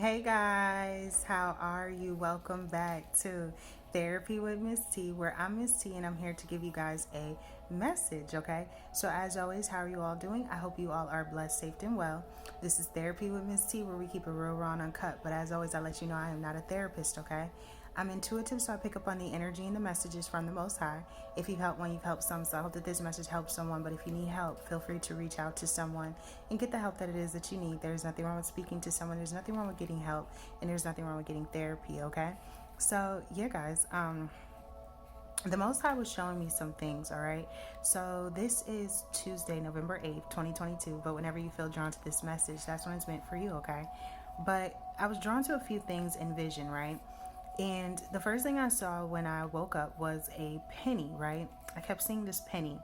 Hey guys, how are you? Welcome back to Therapy with Miss T, where I'm Miss T and I'm here to give you guys a message, okay? So, as always, how are you all doing? I hope you all are blessed, safe, and well. This is Therapy with Miss T, where we keep it real, raw, and uncut. But as always, I let you know I am not a therapist, okay? I'm intuitive, so I pick up on the energy and the messages from the Most High. If you've helped one, you've helped some, so I hope that this message helps someone. But if you need help, feel free to reach out to someone and get the help that it is that you need. There's nothing wrong with speaking to someone. There's nothing wrong with getting help, and there's nothing wrong with getting therapy, okay? So, yeah, guys, the Most High was showing me some things, all right? So this is Tuesday, November 8th, 2022, but whenever you feel drawn to this message, that's when it's meant for you, okay? But I was drawn to a few things in vision, right? And the first thing I saw when I woke up was a penny, right? I kept seeing this penny.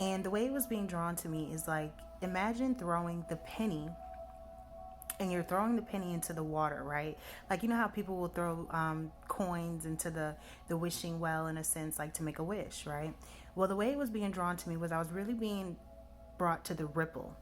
And the way it was being drawn to me is like, imagine throwing the penny and you're throwing the penny into the water, right? Like, you know how people will throw coins into the wishing well, in a sense, like to make a wish, right? Well, the way it was being drawn to me was I was really being brought to the ripple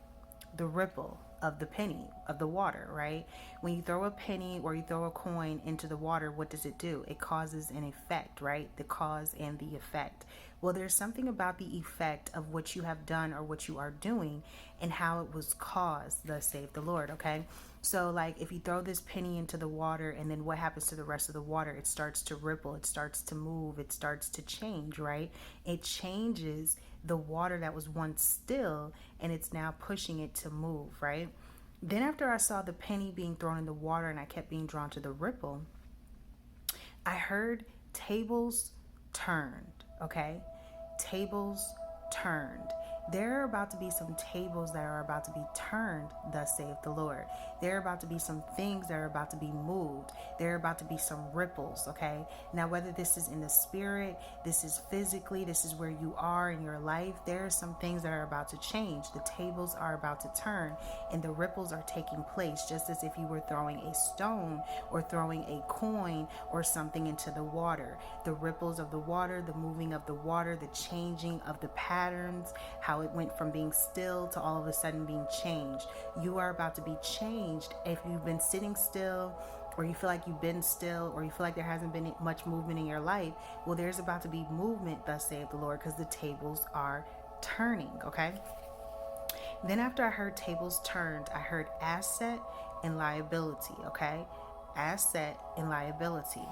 of the penny, of the water, right? When you throw a penny or you throw a coin into the water, what does it do? It causes an effect, right? The cause and the effect. Well, there's something about the effect of what you have done or what you are doing and how it was caused, thus saith the Lord, okay? So like if you throw this penny into the water and then what happens to the rest of the water? It starts to ripple, it starts to move, it starts to change, right? It changes the water that was once still and it's now pushing it to move, right? Then after I saw the penny being thrown in the water and I kept being drawn to the ripple, I heard tables turned, okay? Tables turned. There are about to be some tables that are about to be turned, thus saith the Lord. There are about to be some things that are about to be moved. There are about to be some ripples, okay? Now, whether this is in the spirit, this is physically, this is where you are in your life, there are some things that are about to change. The tables are about to turn and the ripples are taking place, just as if you were throwing a stone or throwing a coin or something into the water. The ripples of the water, the moving of the water, the changing of the patterns, how it went from being still to all of a sudden being changed. You are about to be changed. If you've been sitting still, or you feel like you've been still, or you feel like there hasn't been much movement in your life, well, there's about to be movement, thus saith the Lord, because the tables are turning, okay? Then after I heard tables turned, I heard asset and liability, okay? Asset and liability.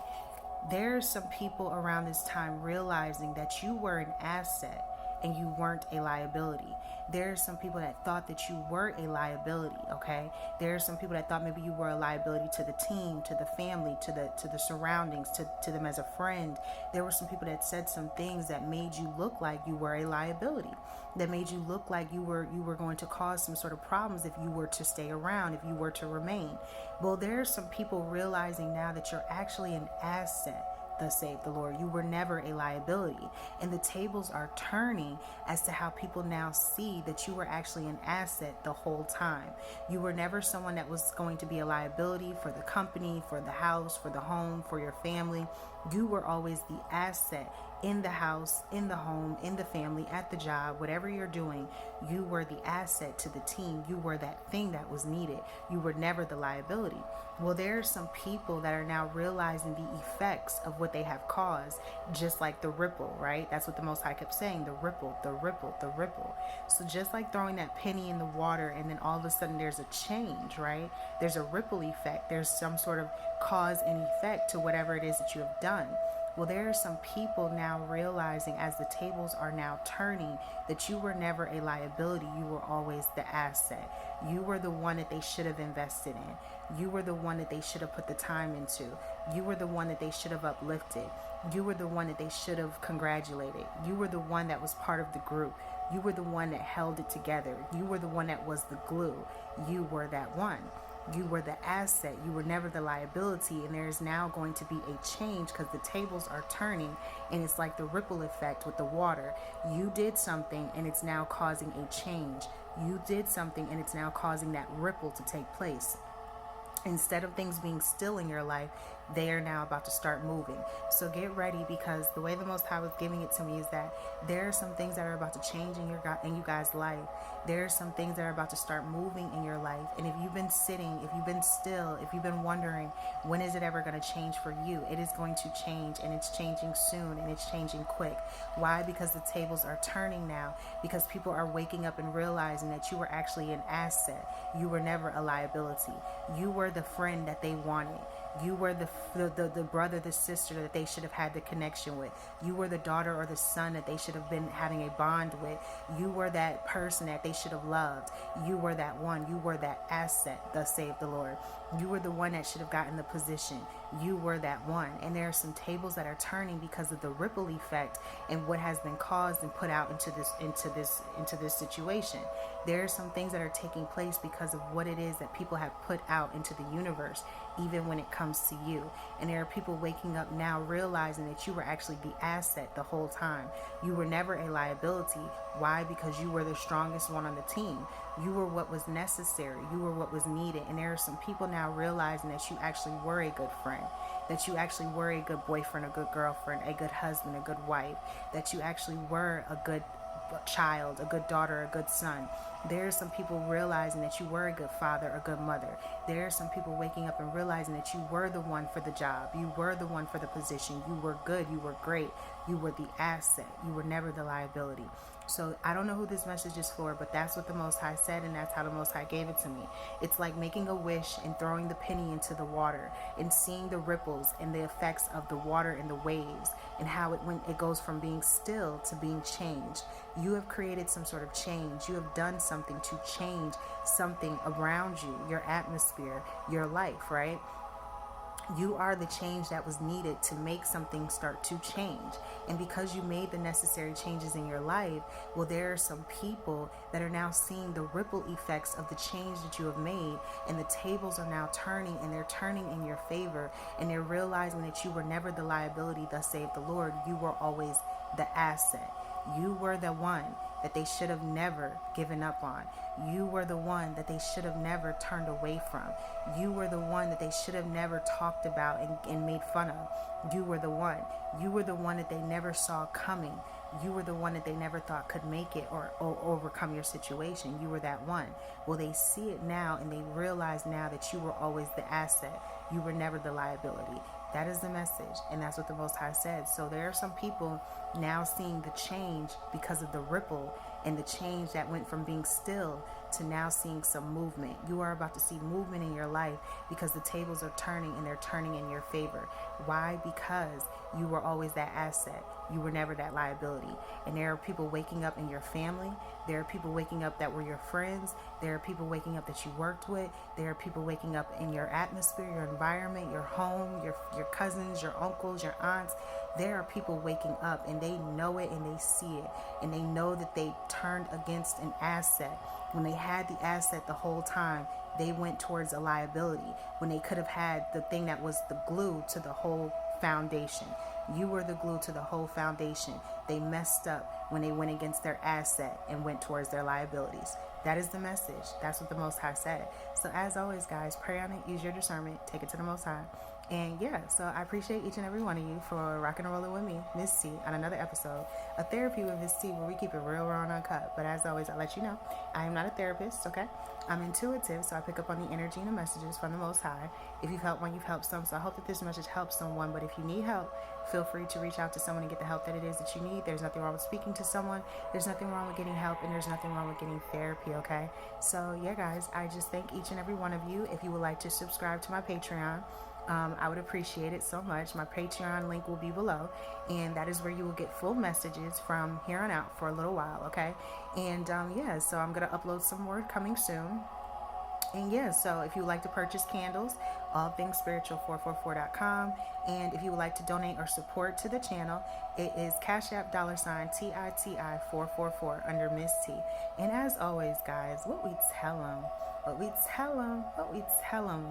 There's some people around this time realizing that you were an asset and you weren't a liability. There are some people that thought that you were a liability, okay? There are some people that thought maybe you were a liability to the team, to the family, to the surroundings, to them as a friend. There were some people that said some things that made you look like you were a liability, that made you look like you were going to cause some sort of problems if you were to stay around, if you were to remain. Well, there are some people realizing now that you're actually an asset, thus saith the Lord. You were never a liability. And the tables are turning as to how people now see that you were actually an asset the whole time. You were never someone that was going to be a liability for the company, for the house, for the home, for your family. You were always the asset in the house, in the home, in the family, at the job, whatever you're doing. You were the asset to the team. You were that thing that was needed. You were never the liability. Well, there are some people that are now realizing the effects of what they have caused, just like the ripple, right? That's what the Most High kept saying, the ripple, the ripple, the ripple. So just like throwing that penny in the water and then all of a sudden there's a change, right? There's a ripple effect. There's some sort of cause and effect to whatever it is that you have done. Well, there are some people now realizing as the tables are now turning that you were never a liability. You were always the asset. You were the one that they should have invested in. You were the one that they should have put the time into. You were the one that they should have uplifted. You were the one that they should have congratulated. You were the one that was part of the group. You were the one that held it together. You were the one that was the glue. You were that one. You were the asset. You were never the liability. And there is now going to be a change because the tables are turning and it's like the ripple effect with the water. You did something and it's now causing a change. You did something and it's now causing that ripple to take place. Instead of things being still in your life, they are now about to start moving. So get ready, because the way the Most High was giving it to me is that there are some things that are about to change in you guys' life. There are some things that are about to start moving in your life. And if you've been sitting, if you've been still, if you've been wondering, when is it ever going to change for you? It is going to change, and it's changing soon, and it's changing quick. Why? Because the tables are turning now, because people are waking up and realizing that you were actually an asset. You were never a liability. You were the friend that they wanted. You were the brother, the sister that they should have had the connection with. You were the daughter or the son that they should have been having a bond with. You were that person that they should have loved. You were that one. You were that asset, thus saith the Lord. You were the one that should have gotten the position. You were that one. And there are some tables that are turning because of the ripple effect and what has been caused and put out into this situation. There are some things that are taking place because of what it is that people have put out into the universe, even when it comes to you. And there are people waking up now realizing that you were actually the asset the whole time. You were never a liability. Why? Because you were the strongest one on the team. You were what was necessary. You were what was needed. And there are some people now realizing that you actually were a good friend, that you actually were a good boyfriend, a good girlfriend, a good husband, a good wife, that you actually were a good child, a good daughter, a good son. There are some people realizing that you were a good father, a good mother. There are some people waking up and realizing that you were the one for the job. You were the one for the position. You were good. You were great. You were the asset. You were never the liability. So I don't know who this message is for, but that's what the Most High said, and that's how the Most High gave it to me. It's like making a wish and throwing the penny into the water and seeing the ripples and the effects of the water and the waves, and how it goes from being still to being changed. You have created some sort of change. You have done something to change something around you, your atmosphere, your life, right? You are the change that was needed to make something start to change. And because you made the necessary changes in your life, well, there are some people that are now seeing the ripple effects of the change that you have made, and the tables are now turning, and they're turning in your favor, and they're realizing that you were never the liability, thus saith the Lord. You were always the asset. You were the one that they should have never given up on. You were the one that they should have never turned away from. You were the one that they should have never talked about and made fun of. You were the one. You were the one that they never saw coming. You were the one that they never thought could make it or overcome your situation. You were that one. Well, they see it now, and they realize now that you were always the asset. You were never the liability. That is the message, and that's what the Most High said. So there are some people now seeing the change because of the ripple and the change that went from being still to now seeing some movement. You are about to see movement in your life because the tables are turning, and they're turning in your favor. Why? Because you were always that asset. You were never that liability. And there are people waking up in your family. There are people waking up that were your friends. There are people waking up that you worked with. There are people waking up in your atmosphere, your environment, your home, your cousins, your uncles, your aunts. There are people waking up, and they know it, and they see it, and they know that they turned against an asset. When they had the asset the whole time, they went towards a liability when they could have had the thing that was the glue to the whole foundation. You were the glue to the whole foundation. They messed up when they went against their asset and went towards their liabilities. That is the message. That's what the Most High said. So as always, guys, pray on it, use your discernment, take it to the Most High. And yeah, so I appreciate each and every one of you for rocking and rolling with me, Miss T, on another episode of Therapy with Miss T, where we keep it real, raw, and uncut. But as always, I let you know, I am not a therapist, okay? I'm intuitive, so I pick up on the energy and the messages from the Most High. If you've helped one, you've helped some. So I hope that this message helps someone. But if you need help, feel free to reach out to someone and get the help that it is that you need. There's nothing wrong with speaking to someone. There's nothing wrong with getting help, and there's nothing wrong with getting therapy, okay? So yeah, guys, I just thank each and every one of you. If you would like to subscribe to my Patreon, I would appreciate it so much. My Patreon link will be below, and that is where you will get full messages from here on out for a little while, okay? And yeah, so I'm going to upload some more coming soon. And yeah, so if you would like to purchase candles, allthingspiritual444.com. And if you would like to donate or support to the channel, it is Cash App $TITI444 under Miss T. And as always, guys, what we tell them,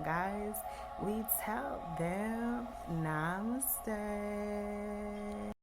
guys, we tell them namaste.